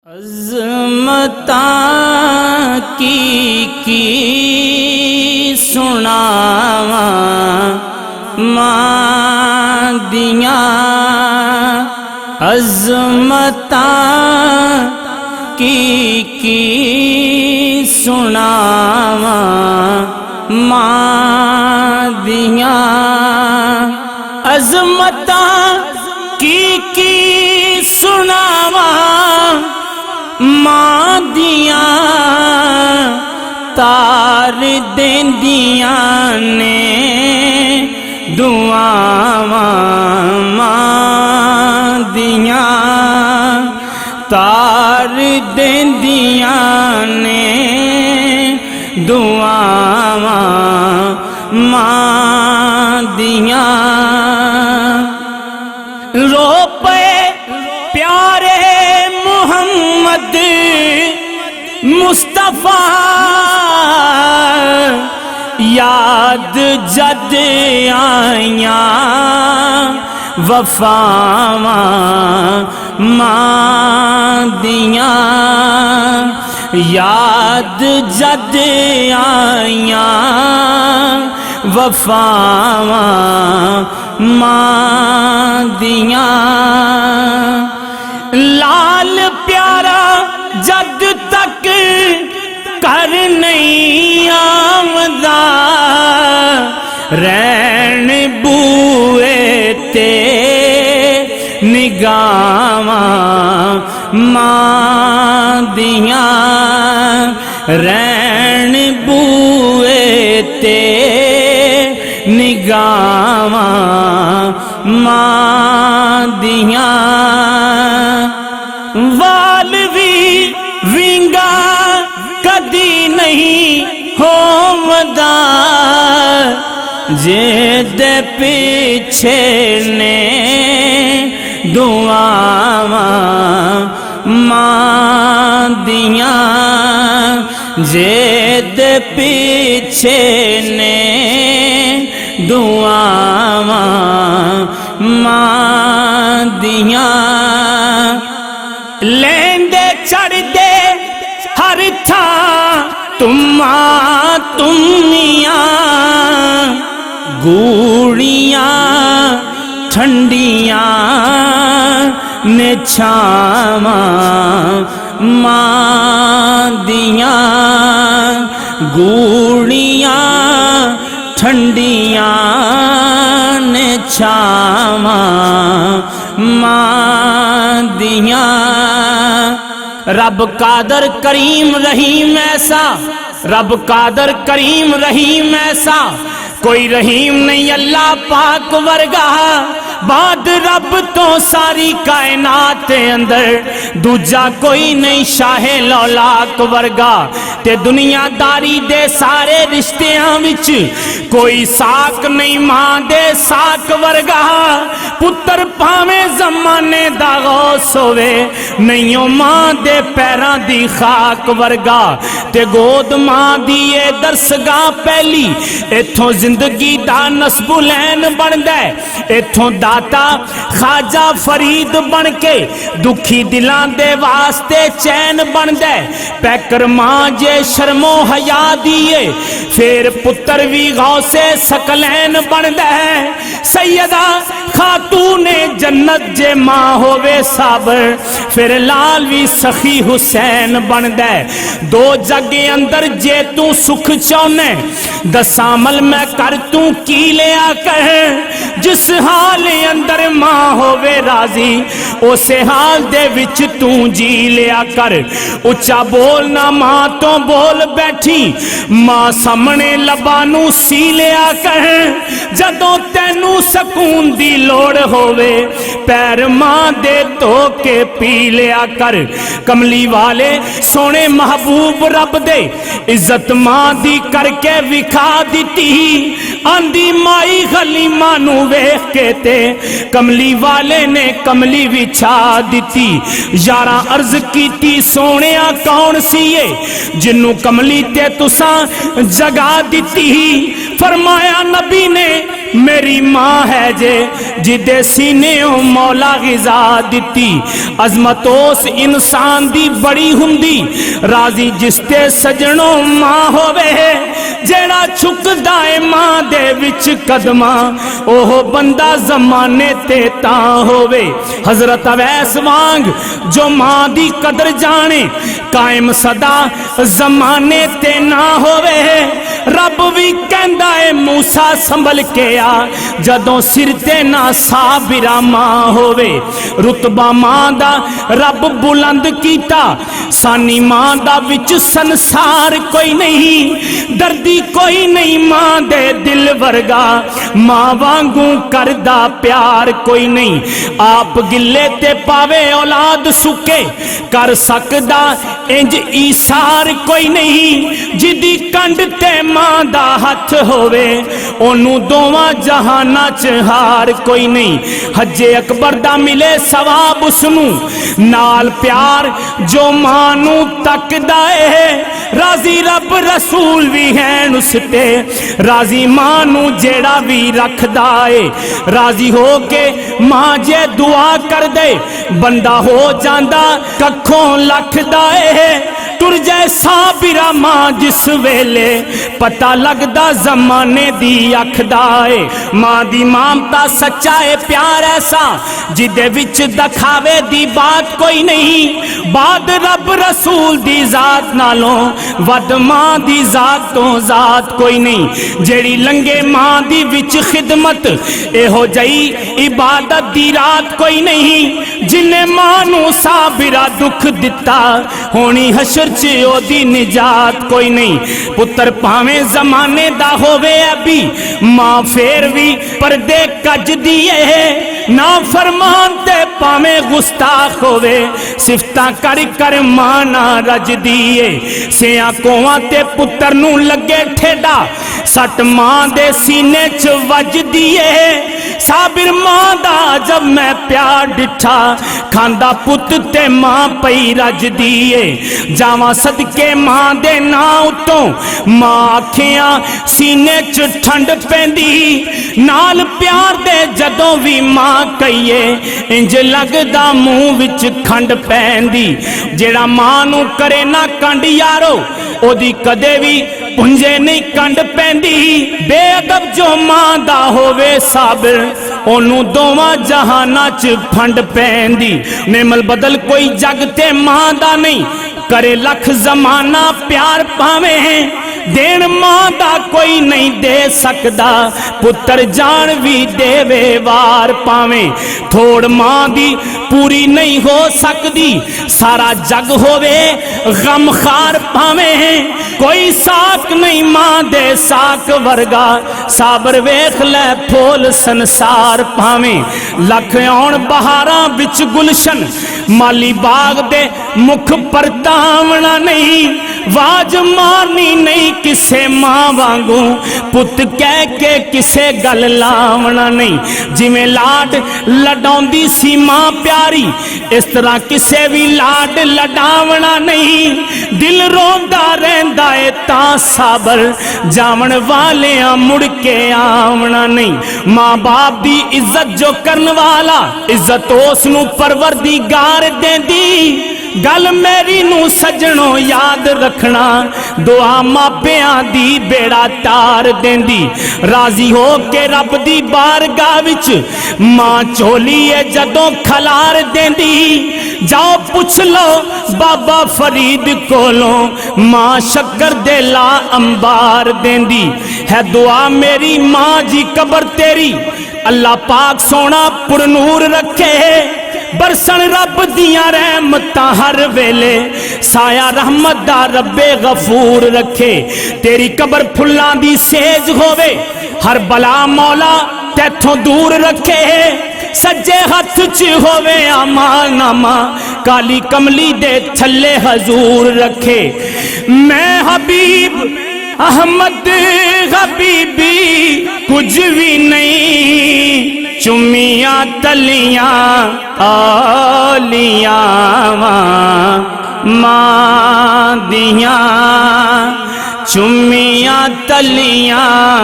عظمتاں کی سناواں ماں دیاں عظمتاں کی سناواں ماں دیاں عظمتاں کی سناواں ماں دیاں تار دیندیاں نے دعاواں ماں دیاں تار دیندیاں نے دعاواں ماں دیاں رو پے پیارے محمد مصطفیٰ یاد جد آئیاں وفاواں ماں دیاں یاد جد آئیاں وفاواں ماں دیاں لال پیارا جد تک کر نہیں آمدا رین بوئے تے نگاواں ماں دیاں رین بوئے تے نگاواں ماں دیاں وال بھی ونگا کدی نہیں ہومدا جے دے پیچھے نے دعاواں ماں دیاں جے دے پیچھے نے دعاواں ماں دیاں لیندے چڑھ دے ہر تھاں تماں تمیاں گوڑیاں ٹھنڈیاں نے چھاواں ماں دیاں گوڑیاں ٹھنڈیاں نے چھاواں ماں دیاں رب قادر کریم رحیم ایسا رب قادر کریم رحیم ایسا کوئی رحیم نہیں اللہ پاک ورگا بعد رب تو ساری کائنات اندر دوجا کوئی نہیں شاہ لولاک ورگا تے دنیا داری دے سارے رشتیاں وچ کوئی ساک نہیں ماں دے ساک ورگا پتر پاویں زمانے دا غوث ہوئے نہیں ماں دے پیراں دی خاک ورگا تے گود ماں دیے درسگاہ پہلی ایتھوں زندگی دا نسب لین بندا ہے ایتھوں داتا خواجہ فرید بن کے دکھی دلاں دے واسطے چین بندا ہے پیکر ماں جے شرم و حیا دیے پھر پتر بھی غوث ثقلین بندا ہے سیدہ خاتون جنت جے ماں ہووے صابر پھر لال بھی سخی حسین بندا ہے دو جگے اندر جے تو سکھ چاہنے دس عمل میں کر تو کی لیا کر جس حال اندر ماں ہووے راضی اسے حال دے وچ تو جی لیا کر اچھا بولنا ماں تو بول بیٹھی ماں سامنے لبانو سی لیا کر جدوں تینو سکون دی لوڑ ہووے پیر ماں دے تو کے پی لیا کر کملی والے سونے محبوب رب دے عزت ماں دی کر کے وکھا دیتی آندی مائی غلیمہ نو ویکھ کے تے کملی والے نے کملی وچھا دیتی یاراں عرض کیتی سونیا کون سیے جنوں کملی تے تساں جگا دیتی فرمایا نبی نے میری ماں ہے جے جدے سینےوں مولا غذا دتی عظمت اس انسان دی بڑی ہوندی راضی جس تے سجنوں ماں ہووے جیڑا چھکدا اے ماں دے وچ قدماں اوہ بندہ زمانے تے تاں ہووے حضرت اویس وانگ جو ماں دی قدر جانے قائم صدا زمانے تے نہ ہووے رب بھی کہندا اے موسیٰ سنبھل کے آ جدوں سر تے نہ صابرہ ماں ہووے رتبہ ماں دا رب بلند کیتا سانی ماں دا وچ سنسار کوئی نہیں دردی کوئی نہیں ماں دے دل ورگا ماں وانگوں کردہ پیار کوئی نہیں آپ گلے تے پاوے اولاد سکے کر سکدا انج ایسار کوئی نہیں جدی کنڈ تے ماں دا ہاتھ ہووے اونوں دوواں جہاناں چ ہار کوئی نہیں حج اکبر دا ملے ثواب اسنوں نال پیار جو ماں نوں تکدا اے راضی رب رسول بھی ہیں اس تے راضی ماں نوں جیڑا بھی رکھدا اے راضی ہو کے ماں جے دعا کر دے بندہ ہو جاندا ککھوں لکھدا اے ٹر جائے صابرہ ماں جس ویلے پتہ لگدا زمانے دی اکھدا اے ماں دی مامتا سچا اے پیار ایسا جدے وچ دکھاوے دی بات کوئی نہیں بعد رب رسول دی ذات نالوں ود ماں دی ذات تو ذات کوئی نہیں جیڑی لنگے ماں دی وچ خدمت اے ہو جائی عبادت دی رات کوئی نہیں جنہیں ماں نو صابرہ دکھ دتا ہونی حشر چ او دی نجات کوئی نہیں پتر پاویں زمانے دا ہووے ابھی ماں پھر بھی پردے کج دیئے نا فرمان تے پاویں گستاخ ہووے صفتاں کر کر ماں نہ رج دیئے سیاں کوواں تے پتر نو لگے ٹھیڈا سٹ ماں دے سینے چ وج دیئے صابر ماں دا جب میں پیار ڈٹھا کھاندا پت تے ماں پئی رج دیئے جاواں صدقے ماں دے نا اتوں ماں آکھیاں سینے چ ٹھنڈ پیندی نال پیار دے جدوں بھی ماں کئیے انج لگدا منہ وچ کھنڈ پیندی جیڑا ماں نو کرے نہ کنڈ یارو او دی کدے بھی پنجے نہیں کنڈ پیندی بے ادب جو ماں دا ہووے صابر اونوں دوواں جہاناں چ پھنڈ پیندی نعمل بدل کوئی جگ تے ماں دا نہیں کرے لکھ زمانہ پیار پاویں دین ماں دا کوئی نہیں دے سکدا پتر جان بھی دے وے وار پاویں تھوڑ ماں دی پوری نہیں ہو سکدی سارا جگ ہووے غم خار پاویں کوئی ساک نہیں ماں دے ساک ورگا صابر ویکھ لے پھول سنسار پاویں لکھ آن بہاراں وچ گلشن مالی باغ دے مکھ پرتاونا نہیں واج مارنی نہیں کسے ماں وانگوں پت کہہ کے کسے گل لاونا نہیں جویں لاڈ لڈاؤندی سی ماں پیاری اس طرح کسے بھی لاڈ لڈاونا نہیں دل روندا رہندا اے تاں صابر جاون والیاں مڑ کے آونا نہیں ماں باپ دی عزت جو کرن والا عزت اس نو پروردگار دیندی گل میری نو سجنوں یاد رکھنا دعا ماپیاں دی بیڑا تار دیندی راضی ہو کے رب دی بارگاہ وچ ماں چولی ہے جدوں کھلار دیندی جاؤ پوچھ لو بابا فرید کولوں ماں شکر دے لا انبار دیندی ہے دعا میری ماں جی قبر تیری اللہ پاک سونا پر نور رکھے برسن رب دیاں رحمتاں ہر ویلے سایہ رحمت دا رب غفور رکھے تیری قبر پھلاں دی سیج ہووے ہر بلا مولا تیتھوں دور رکھے سجے ہاتھ چ ہووے اعمال نامہ کالی کملی دے تھلے حضور رکھے میں حبیب احمد حبیبی کچھ بھی نہیں چمیاں تلیاں اولیاں ماں دیاں چمیاں تلیاں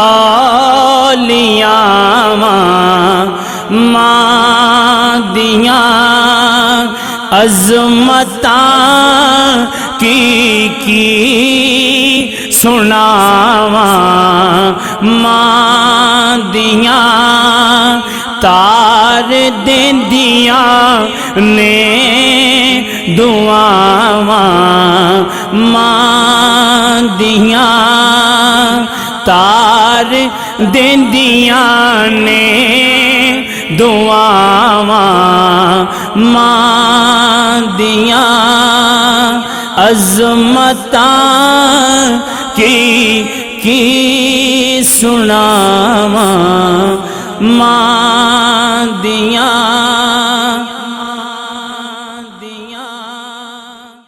اولیاء ماں دیاں عظمتاں کی سناواں ماں دیاں تار دیندیاں نے دعاواں ماں دیاں تار دیندیاں نے دعاواں ماں دیاں عظمتاں کی سناواں ماں دیاں